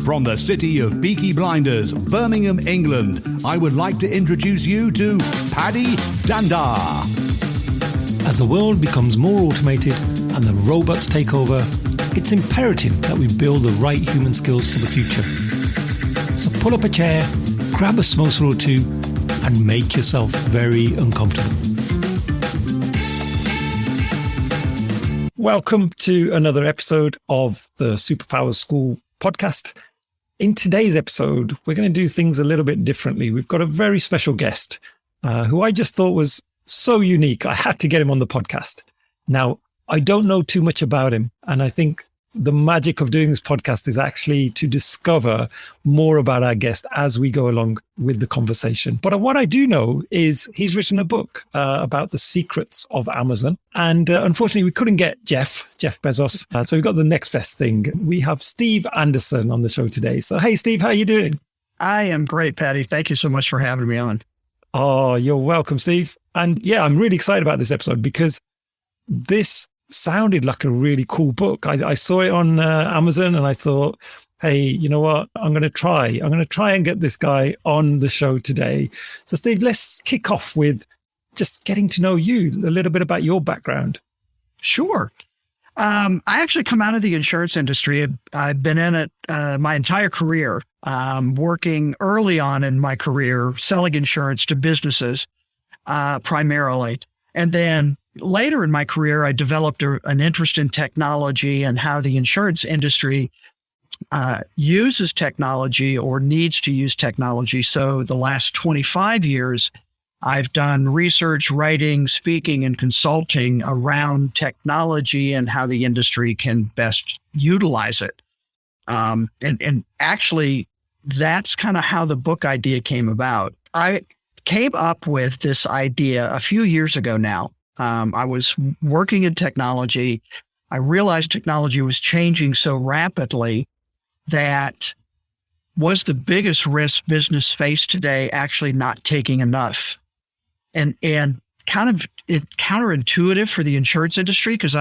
From the city of Peaky Blinders, Birmingham, England, I would like to introduce you to Paddy Danda. As the world becomes more automated and the robots take over, it's imperative that we build the right human skills for the future. So pull up a chair, grab a samosa or two, and make yourself very uncomfortable. Welcome to another episode of the Superpower School podcast. In today's episode, we're going to do things a little bit differently. We've got a very special guest who I just thought was so unique. I had to get him on the podcast. Now, I don't know too much about him, and I think the magic of doing this podcast is actually to discover more about our guest as we go along with the conversation. But what I do know is he's written a book about the secrets of Amazon. And unfortunately, we couldn't get Jeff Bezos. So we've got the next best thing. We have Steve Anderson on the show today. So, hey, Steve, how are you doing? I am great, Paddy. Thank you so much for having me on. Oh, you're welcome, Steve. And yeah, I'm really excited about this episode because this sounded like a really cool book. I saw it on Amazon and I thought, hey, you know what? I'm going to try and get this guy on the show today. So Steve, let's kick off with just getting to know you, a little bit about your background. Sure. I actually come out of the insurance industry. I've been in it my entire career, working early on in my career, selling insurance to businesses primarily. And then later in my career, I developed an interest in technology and how the insurance industry uses technology or needs to use technology. So the last 25 years, I've done research, writing, speaking, and consulting around technology and how the industry can best utilize it. And actually, that's kind of how the book idea came about. I came up with this idea a few years ago now. I was working in technology. I realized technology was changing so rapidly that was the biggest risk business face today actually not taking enough? And kind of counterintuitive for the insurance industry because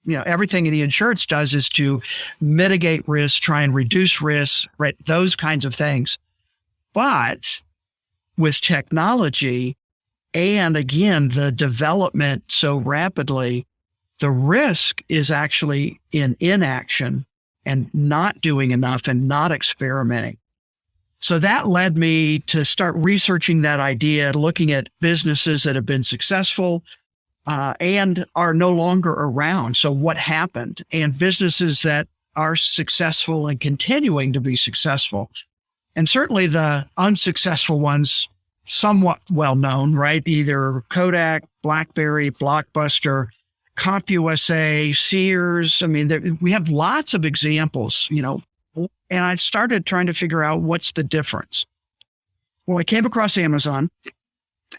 everything the insurance does is to mitigate risk, try and reduce risk, right? Those kinds of things. But with technology, and again, the development so rapidly, the risk is actually in inaction and not doing enough and not experimenting. So that led me to start researching that idea, looking at businesses that have been successful and are no longer around. So what happened? And businesses that are successful and continuing to be successful. And certainly the unsuccessful ones, somewhat well-known, right? Either Kodak, BlackBerry, Blockbuster, CompUSA, Sears. I mean, we have lots of examples, and I started trying to figure out what's the difference. Well, I came across Amazon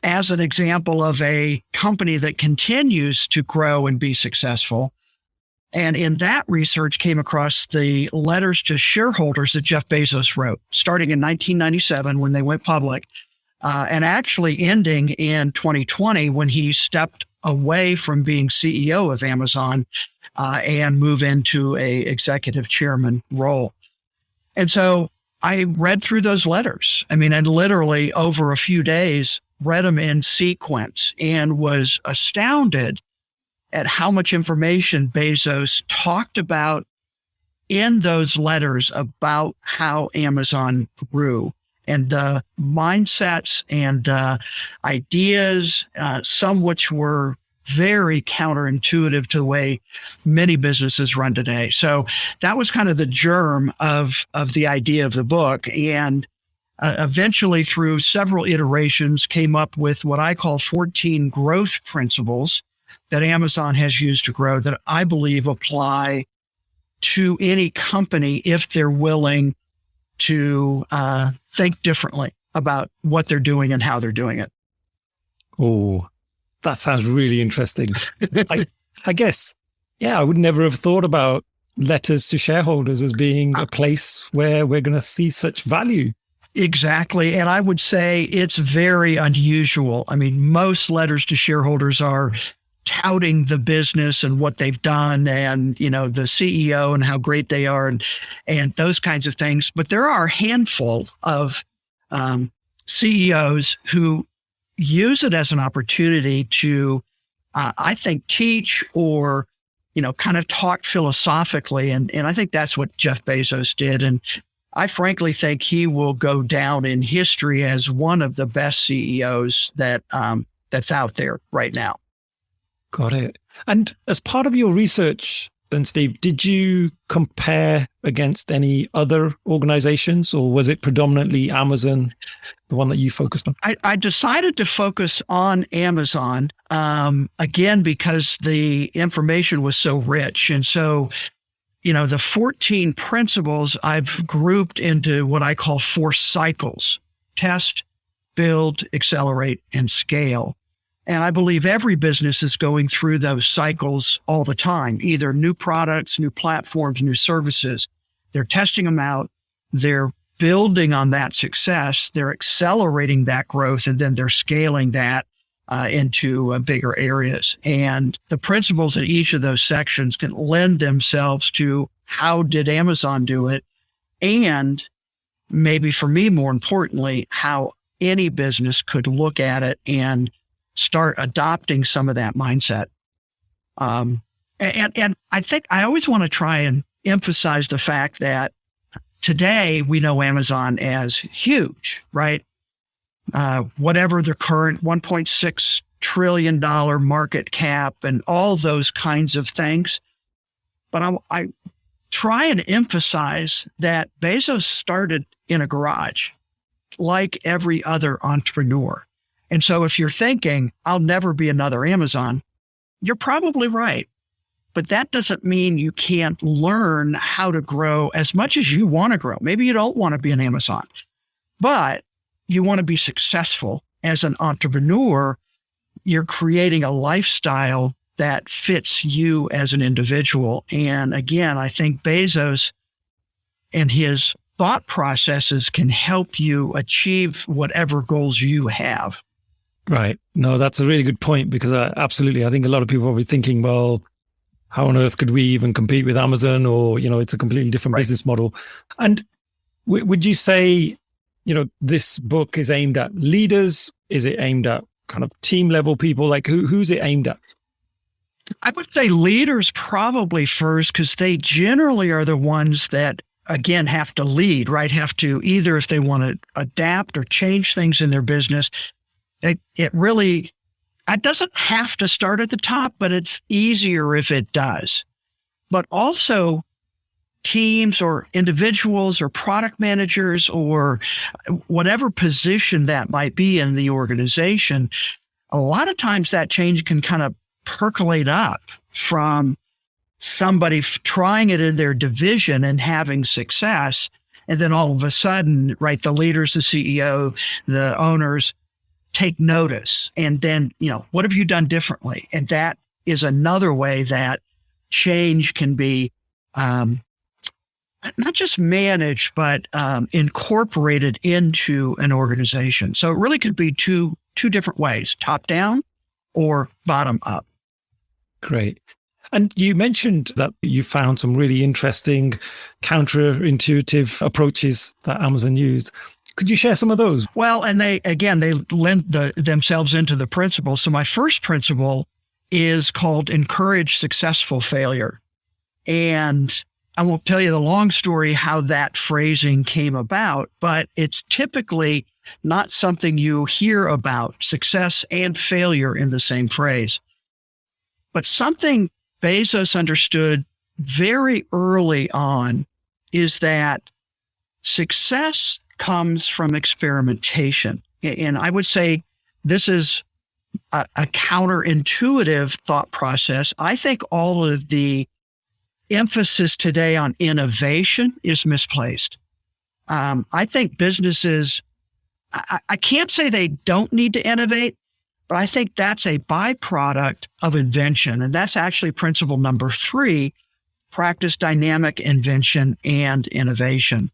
as an example of a company that continues to grow and be successful. And in that research came across the letters to shareholders that Jeff Bezos wrote, starting in 1997 when they went public. And actually ending in 2020 when he stepped away from being CEO of Amazon and moved into a executive chairman role. And so I read through those letters. I mean, and literally over a few days, read them in sequence and was astounded at how much information Bezos talked about in those letters about how Amazon grew. And mindsets and ideas, some which were very counterintuitive to the way many businesses run today. So that was kind of the germ of the idea of the book. And eventually, through several iterations, came up with what I call 14 growth principles that Amazon has used to grow that I believe apply to any company if they're willing to think differently about what they're doing and how they're doing it. Oh, that sounds really interesting. I guess, I would never have thought about letters to shareholders as being a place where we're going to see such value. Exactly. And I would say it's very unusual. I mean, most letters to shareholders are touting the business and what they've done and, you know, the CEO and how great they are and those kinds of things. But there are a handful of CEOs who use it as an opportunity to, I think, teach or, you know, kind of talk philosophically. And I think that's what Jeff Bezos did. And I frankly think he will go down in history as one of the best CEOs that's out there right now. Got it. And as part of your research then, Steve, did you compare against any other organizations, or was it predominantly Amazon, the one that you focused on? I decided to focus on Amazon, again, because the information was so rich. And so, you know, the 14 principles I've grouped into what I call 4 cycles: test, build, accelerate, and scale. And I believe every business is going through those cycles all the time, either new products, new platforms, new services. They're testing them out. They're building on that success. They're accelerating that growth, and then they're scaling that into bigger areas. And the principles in each of those sections can lend themselves to how did Amazon do it? And maybe for me, more importantly, how any business could look at it and start adopting some of that mindset. And I think I always want to try and emphasize the fact that today we know Amazon as huge, right? Whatever the current $1.6 trillion market cap and all those kinds of things. But I try and emphasize that Bezos started in a garage like every other entrepreneur. And so if you're thinking, I'll never be another Amazon, you're probably right. But that doesn't mean you can't learn how to grow as much as you want to grow. Maybe you don't want to be an Amazon, but you want to be successful as an entrepreneur. You're creating a lifestyle that fits you as an individual. And again, I think Bezos and his thought processes can help you achieve whatever goals you have. Right. No, that's a really good point, because absolutely, I think a lot of people are probably thinking, well, how on earth could we even compete with Amazon? Or, you know, it's a completely different business model. And would you say, you know, this book is aimed at leaders? Is it aimed at kind of team level people? Like who's it aimed at? I would say leaders probably first, because they generally are the ones that, again, have to lead, right? Have to either, if they want to adapt or change things in their business, it really, it doesn't have to start at the top, but it's easier if it does. But also teams or individuals or product managers or whatever position that might be in the organization, a lot of times that change can kind of percolate up from somebody trying it in their division and having success. And then all of a sudden, right, the leaders, the CEO, the owners take notice. And then, you know, what have you done differently? And that is another way that change can be not just managed, but incorporated into an organization. So it really could be two different ways, top down or bottom up. Great. And you mentioned that you found some really interesting counterintuitive approaches that Amazon used. Could you share some of those? Well, and they lend themselves into the principles. So my first principle is called encourage successful failure. And I won't tell you the long story how that phrasing came about, but it's typically not something you hear about, success and failure in the same phrase. But something Bezos understood very early on is that success comes from experimentation. And I would say this is a counterintuitive thought process. I think all of the emphasis today on innovation is misplaced. I think businesses, I can't say they don't need to innovate, but I think that's a byproduct of invention. And that's actually principle number 3, practice dynamic invention and innovation.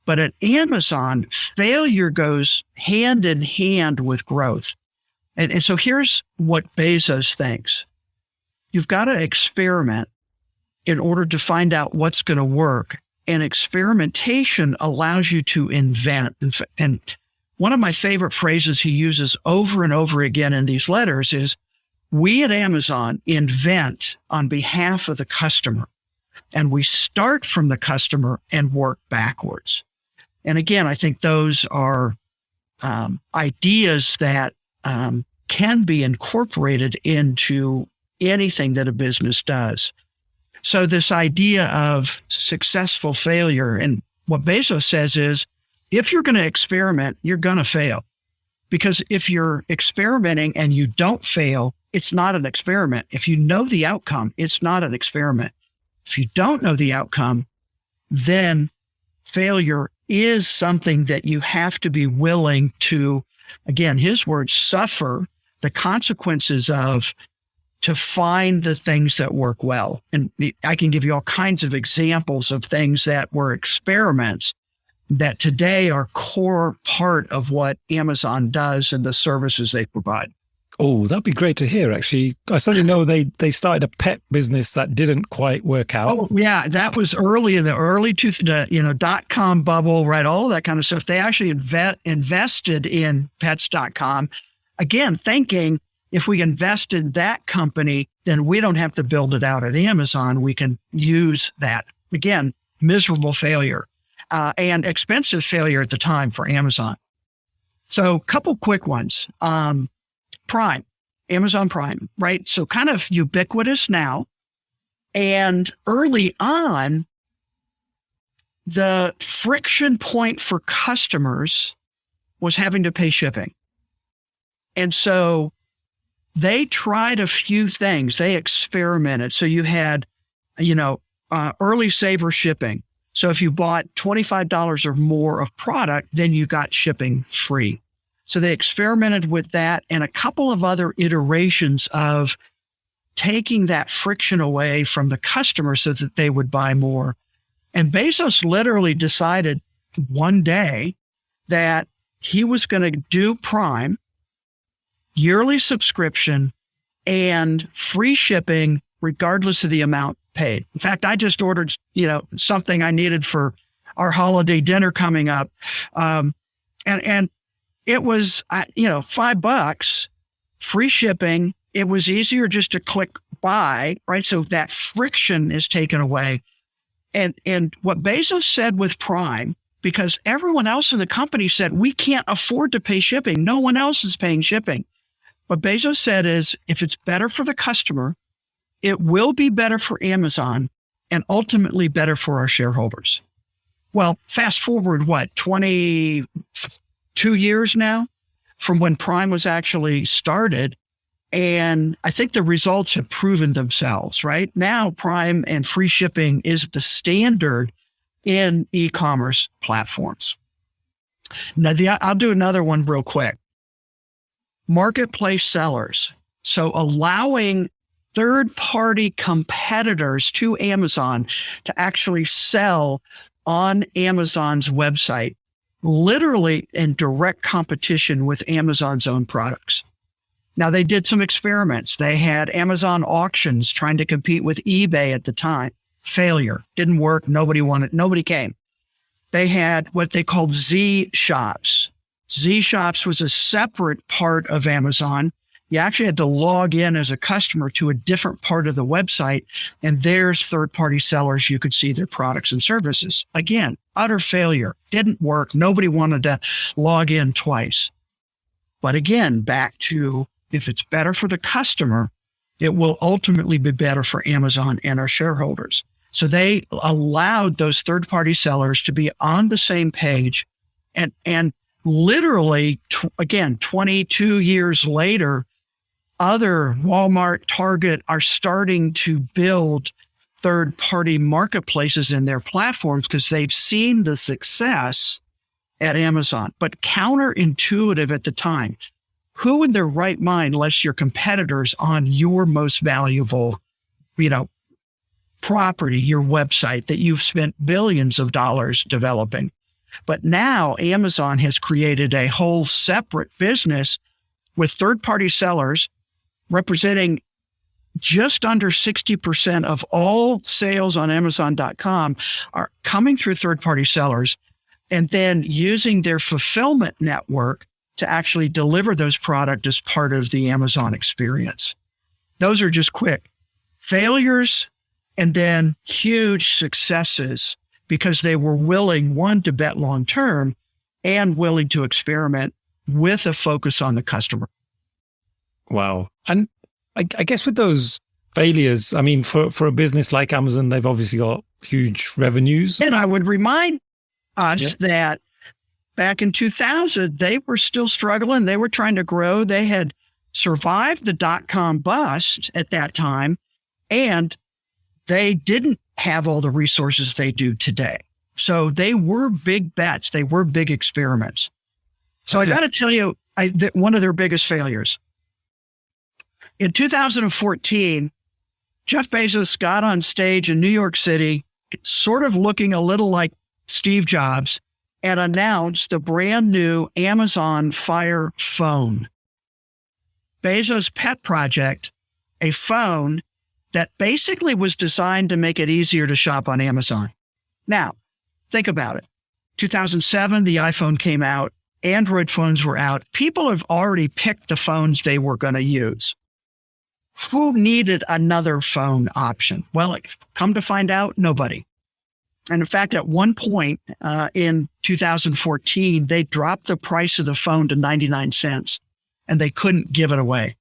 But at Amazon, failure goes hand in hand with growth. And so here's what Bezos thinks. you've got to experiment in order to find out what's going to work. And experimentation allows you to invent. And one of my favorite phrases he uses over and over again in these letters is, we at Amazon invent on behalf of the customer, and we start from the customer and work backwards. And again, I think those are ideas that can be incorporated into anything that a business does. So this idea of successful failure, and what Bezos says is, if you're going to experiment, you're going to fail. Because if you're experimenting and you don't fail, it's not an experiment. If you know the outcome, it's not an experiment. If you don't know the outcome, then failure is something that you have to be willing to, again, his words, suffer the consequences of, to find the things that work well. And I can give you all kinds of examples of things that were experiments that today are core part of what Amazon does and the services they provide. Oh, that'd be great to hear, actually. I certainly know they started a pet business that didn't quite work out. Oh, yeah. That was early in the early .com bubble, right? All of that kind of stuff. They actually invested in pets.com, again, thinking, if we invest in that company, then we don't have to build it out at Amazon. We can use that. Again, miserable failure and expensive failure at the time for Amazon. So a couple quick ones. Prime, Amazon Prime, right? So kind of ubiquitous now. And early on, the friction point for customers was having to pay shipping. And so they tried a few things. They experimented. So you had, early saver shipping. So if you bought $25 or more of product, then you got shipping free. So they experimented with that and a couple of other iterations of taking that friction away from the customer so that they would buy more. And Bezos literally decided one day that he was going to do Prime, yearly subscription, and free shipping regardless of the amount paid. In fact, I just ordered, something I needed for our holiday dinner coming up. And it was, $5, free shipping. It was easier just to click buy, right? So that friction is taken away. And what Bezos said with Prime, because everyone else in the company said, we can't afford to pay shipping. No one else is paying shipping. What Bezos said is, if it's better for the customer, it will be better for Amazon and ultimately better for our shareholders. Well, fast forward, 22 years now from when Prime was actually started. And I think the results have proven themselves, right? Now, Prime and free shipping is the standard in e-commerce platforms. Now, I'll do another one real quick. Marketplace sellers. So allowing third-party competitors to Amazon to actually sell on Amazon's website, literally in direct competition with Amazon's own products. Now, they did some experiments. They had Amazon auctions trying to compete with eBay at the time. Failure. Didn't work. Nobody came. They had what they called Z shops. Z shops was a separate part of Amazon. You actually had to log in as a customer to a different part of the website, and there's third-party sellers. You could see their products and services. Again, utter failure. Didn't work. Nobody wanted to log in twice. But again, back to, if it's better for the customer, it will ultimately be better for Amazon and our shareholders. So they allowed those third-party sellers to be on the same page. And literally, again, 22 years later, other Walmart, Target are starting to build third-party marketplaces in their platforms because they've seen the success at Amazon. But counterintuitive at the time. Who in their right mind lets your competitors on your most valuable, property, your website that you've spent billions of dollars developing? But now Amazon has created a whole separate business with third-party sellers representing just under 60% of all sales on Amazon.com are coming through third-party sellers and then using their fulfillment network to actually deliver those products as part of the Amazon experience. Those are just quick failures and then huge successes because they were willing, one, to bet long-term and willing to experiment with a focus on the customer. Wow. And I guess with those failures, I mean, for a business like Amazon, they've obviously got huge revenues. And I would remind us that back in 2000, they were still struggling. They were trying to grow. They had survived the dot-com bust at that time, and they didn't have all the resources they do today. So they were big bets. They were big experiments. So I got to tell you, one of their biggest failures. In 2014, Jeff Bezos got on stage in New York City, sort of looking a little like Steve Jobs, and announced the brand new Amazon Fire phone. Bezos' pet project, a phone that basically was designed to make it easier to shop on Amazon. Now, think about it. 2007, the iPhone came out. Android phones were out. People have already picked the phones they were going to use. Who needed another phone option? Well, come to find out, nobody. And in fact, at one point in 2014, they dropped the price of the phone to 99 cents, and they couldn't give it away.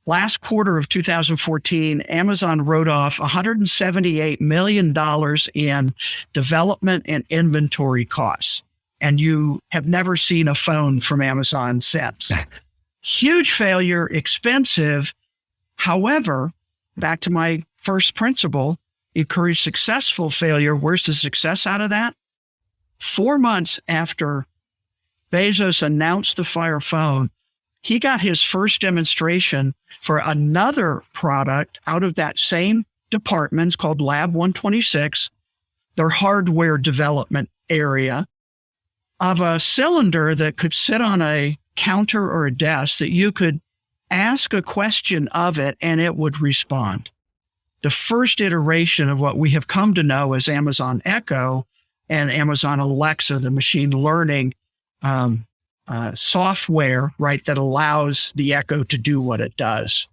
Last quarter of 2014, Amazon wrote off $178 million in development and inventory costs. And you have never seen a phone from Amazon since. Huge failure, expensive. However, back to my first principle, encourage successful failure. Where's the success out of that? 4 months after Bezos announced the Fire phone, he got his first demonstration for another product out of that same department. It's called Lab 126, their hardware development area, of a cylinder that could sit on a counter or a desk that you could ask a question of it and it would respond. The first iteration of what we have come to know as Amazon Echo and Amazon Alexa, the machine learning software, right, that allows the Echo to do what it does.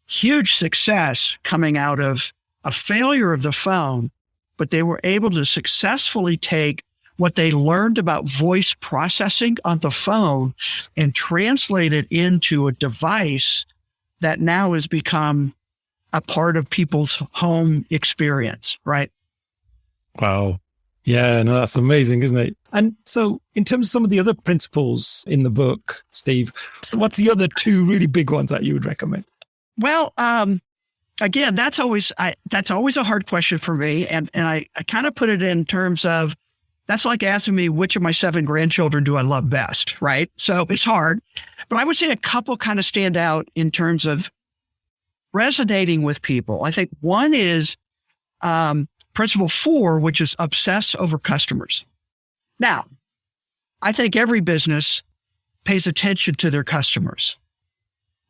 Huge success coming out of a failure of the phone, but they were able to successfully take what they learned about voice processing on the phone and translate it into a device that now has become a part of people's home experience, right? Wow. Yeah, no, that's amazing, isn't it? And so in terms of some of the other principles in the book, Steve, what's the other two really big ones that you would recommend? Well, again, that's always a hard question for me. And I kind of put it in terms of, that's like asking me which of my 7 grandchildren do I love best, right? So it's hard, but I would say a couple kind of stand out in terms of resonating with people. I think one is principle 4, which is obsess over customers. Now, I think every business pays attention to their customers.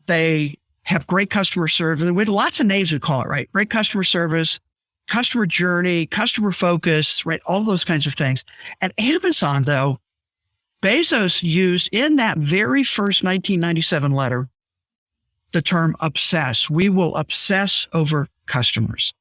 They have great customer service. We have lots of names we call it, right? Great customer service, customer journey, customer focus, right? All those kinds of things. At Amazon, though, Bezos used in that very first 1997 letter the term obsess. We will obsess over customers.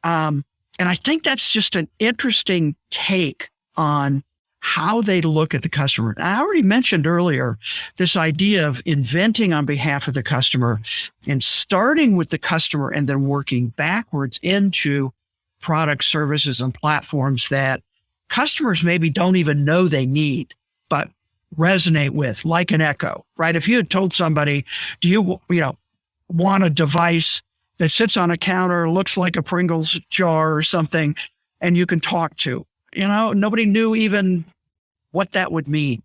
And I think that's just an interesting take on how they look at the customer. I already mentioned earlier this idea of inventing on behalf of the customer and starting with the customer and then working backwards into products, services, and platforms that customers maybe don't even know they need, but resonate with, like an Echo, right? If you had told somebody, do you want a device that sits on a counter, looks like a Pringles jar or something, and you can talk to, nobody knew even what that would mean.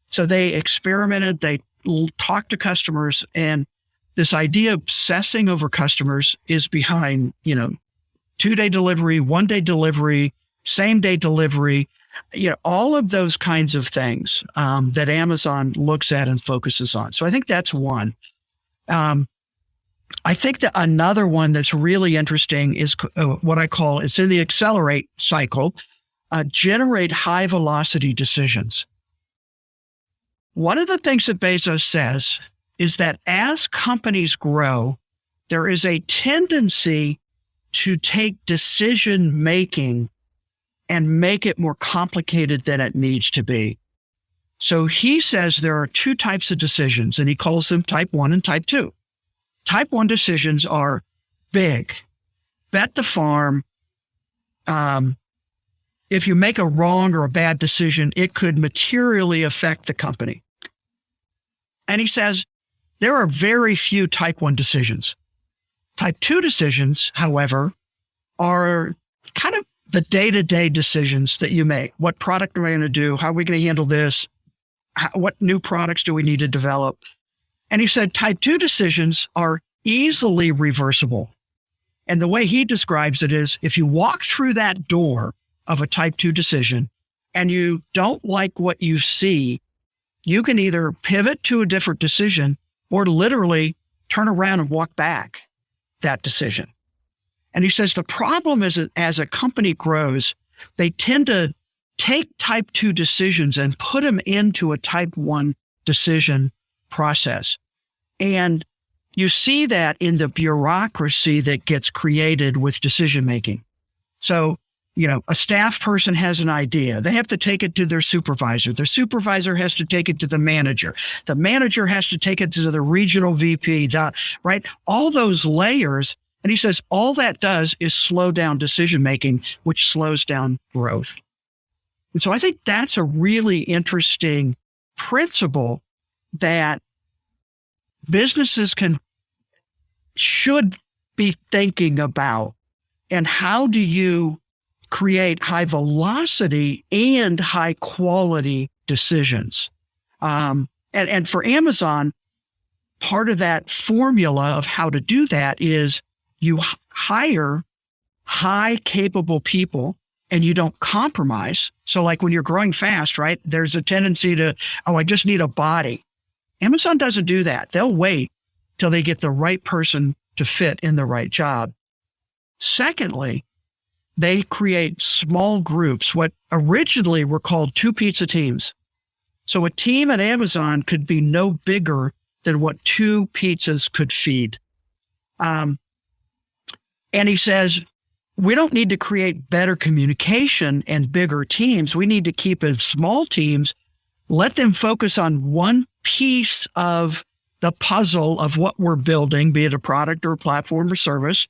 So they experimented, they talked to customers, and this idea of obsessing over customers is behind, 2-day delivery, 1-day delivery, same-day delivery, all of those kinds of things that Amazon looks at and focuses on. So I think that's one. I think that another one that's really interesting is what I call, it's in the accelerate cycle, generate high velocity decisions. One of the things that Bezos says is that as companies grow, there is a tendency to take decision making and make it more complicated than it needs to be. So he says there are two types of decisions, and he calls them type 1 and type 2. Type 1 decisions are big, bet the farm. If you make a wrong or a bad decision, it could materially affect the company. And he says there are very few type 1 decisions. Type 2 decisions, however, are kind of the day-to-day decisions that you make. What product am I going to do? How are we going to handle this? What new products do we need to develop? And he said type 2 decisions are easily reversible. And the way he describes it is if you walk through that door of a type 2 decision and you don't like what you see, you can either pivot to a different decision or literally turn around and walk back that decision. And he says the problem is that as a company grows, they tend to take type 2 decisions and put them into a type 1 decision process. And you see that in the bureaucracy that gets created with decision making. So, a staff person has an idea. They have to take it to their supervisor. Their supervisor has to take it to the manager. The manager has to take it to the regional VP, right? All those layers. And he says all that does is slow down decision making, which slows down growth. And so I think that's a really interesting principle that businesses should be thinking about. And how do you create high velocity and high quality decisions? And for Amazon, part of that formula of how to do that is you hire high capable people and you don't compromise. So like when you're growing fast, right, there's a tendency to, I just need a body. Amazon doesn't do that. They'll wait till they get the right person to fit in the right job. Secondly, they create small groups, what originally were called 2 pizza teams. So a team at Amazon could be no bigger than what 2 pizzas could feed. And he says, we don't need to create better communication and bigger teams. We need to keep it small teams, let them focus on one piece of the puzzle of what we're building, be it a product or a platform or service,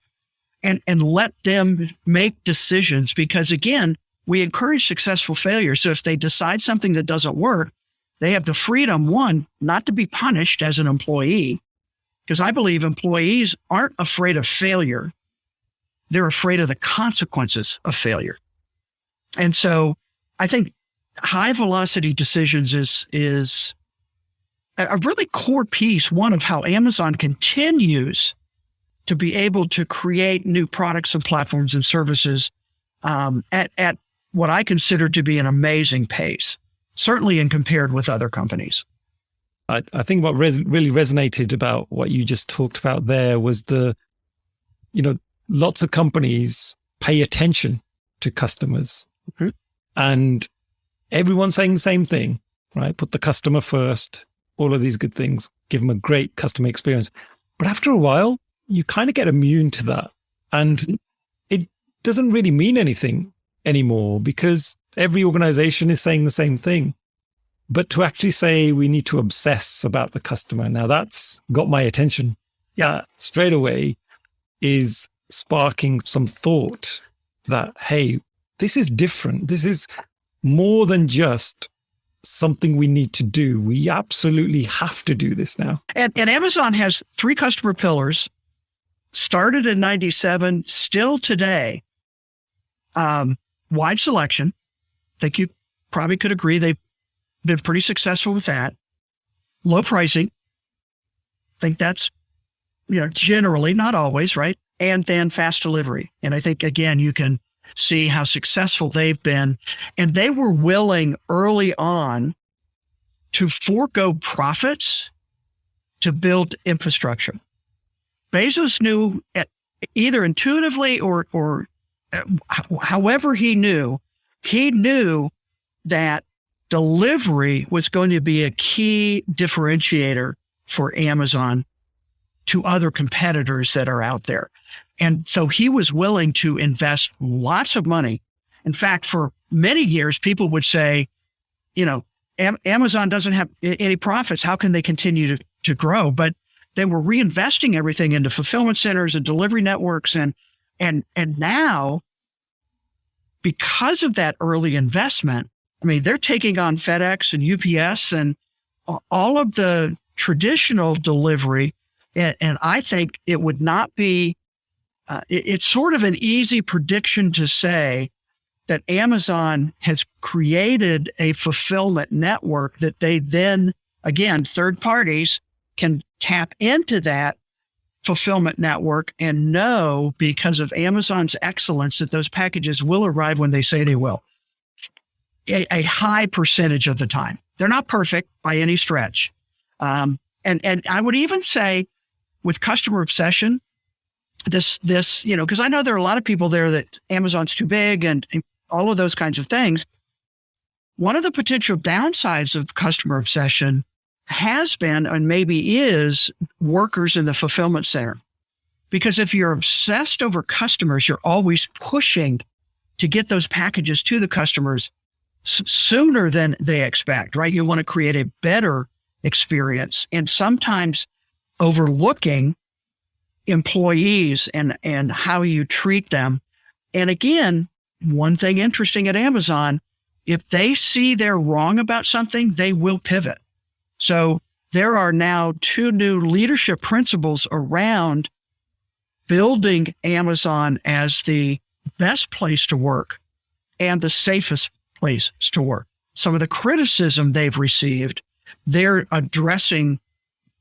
and let them make decisions. Because again, we encourage successful failure. So if they decide something that doesn't work, they have the freedom, one, not to be punished as an employee, because I believe employees aren't afraid of failure. They're afraid of the consequences of failure. And so I think high velocity decisions is a really core piece, one of how Amazon continues to be able to create new products and platforms and services at what I consider to be an amazing pace, certainly in compared with other companies. I think what really resonated about what you just talked about there was lots of companies pay attention to customers, and everyone's saying the same thing, right? Put the customer first, all of these good things, give them a great customer experience. But after a while, you kind of get immune to that. And it doesn't really mean anything anymore because every organization is saying the same thing. But to actually say we need to obsess about the customer, now that's got my attention. Yeah, straight away is sparking some thought that, hey, this is different. This is more than just something we need to do. We absolutely have to do this now. And Amazon has 3 customer pillars, started in 97, still today. Wide selection. I think you probably could agree they've been pretty successful with that. Low pricing. I think that's, generally, not always, right? And then fast delivery. And I think, again, you can see how successful they've been. And they were willing early on to forego profits to build infrastructure. Bezos knew either intuitively or however he knew that delivery was going to be a key differentiator for Amazon to other competitors that are out there. And so he was willing to invest lots of money. In fact, for many years, people would say, Amazon doesn't have any profits. How can they continue to grow? But they were reinvesting everything into fulfillment centers and delivery networks. And now, because of that early investment, I mean, they're taking on FedEx and UPS and all of the traditional delivery. And I think it would not be, it's sort of an easy prediction to say that Amazon has created a fulfillment network that they then, again, third parties can tap into that fulfillment network and know, because of Amazon's excellence, that those packages will arrive when they say they will. A high percentage of the time. They're not perfect by any stretch. And I would even say with customer obsession, this, because I know there are a lot of people there that Amazon's too big and all of those kinds of things. One of the potential downsides of customer obsession has been, and maybe is, workers in the fulfillment center. Because if you're obsessed over customers, you're always pushing to get those packages to the customers sooner than they expect, right? You want to create a better experience, and sometimes overlooking employees and how you treat them. And again, one thing interesting at Amazon, if they see they're wrong about something, they will pivot. So there are now 2 new leadership principles around building Amazon as the best place to work and the safest place to work. Some of the criticism they've received, they're addressing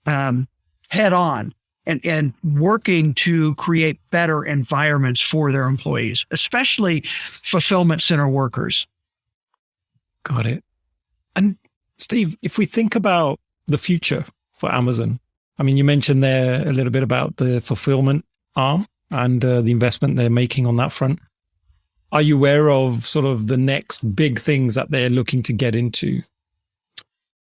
head on and working to create better environments for their employees, especially fulfillment center workers. Got it. And Steve, if we think about the future for Amazon, I mean, you mentioned there a little bit about the fulfillment arm and the investment they're making on that front. Are you aware of sort of the next big things that they're looking to get into?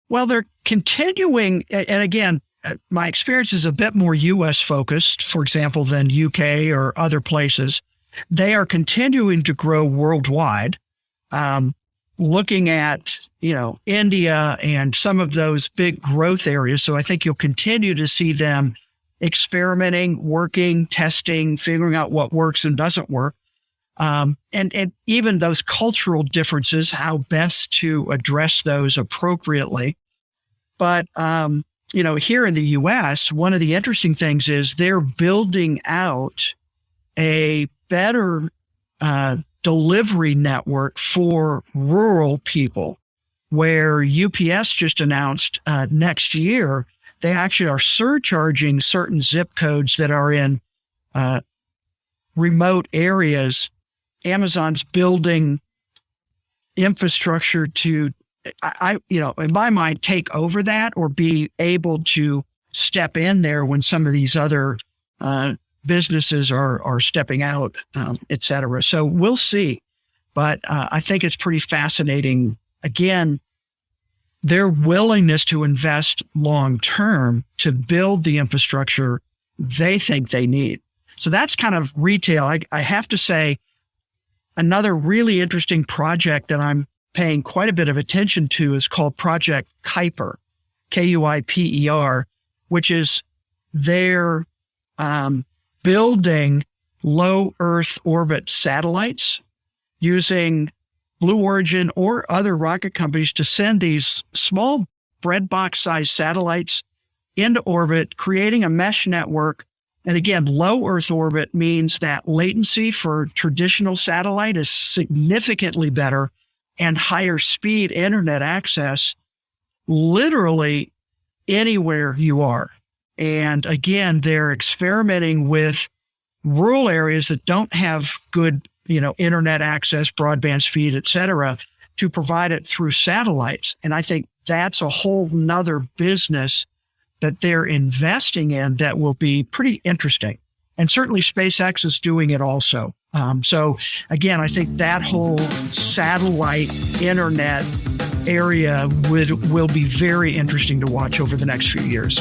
Well, they're continuing, and again, my experience is a bit more U.S. focused, for example, than UK or other places. They are continuing to grow worldwide, looking at, India and some of those big growth areas. So I think you'll continue to see them experimenting, working, testing, figuring out what works and doesn't work. And even those cultural differences, how best to address those appropriately. But, here in the U.S., one of the interesting things is they're building out a better delivery network for rural people, where UPS just announced next year, they actually are surcharging certain zip codes that are in remote areas. Amazon's building infrastructure to, in my mind, take over that or be able to step in there when some of these other businesses are stepping out, et cetera. So we'll see. But I think it's pretty fascinating. Again, their willingness to invest long term to build the infrastructure they think they need. So that's kind of retail. I have to say, another really interesting project that I'm paying quite a bit of attention to is called Project Kuiper, Kuiper, which is their building low Earth orbit satellites using Blue Origin or other rocket companies to send these small breadbox sized satellites into orbit, creating a mesh network. And again, low Earth orbit means that latency for traditional satellite is significantly better and higher speed internet access literally anywhere you are. And again, they're experimenting with rural areas that don't have good, internet access, broadband speed, et cetera, to provide it through satellites. And I think that's a whole nother business that they're investing in that will be pretty interesting. And certainly SpaceX is doing it also. So again, I think that whole satellite internet area will be very interesting to watch over the next few years.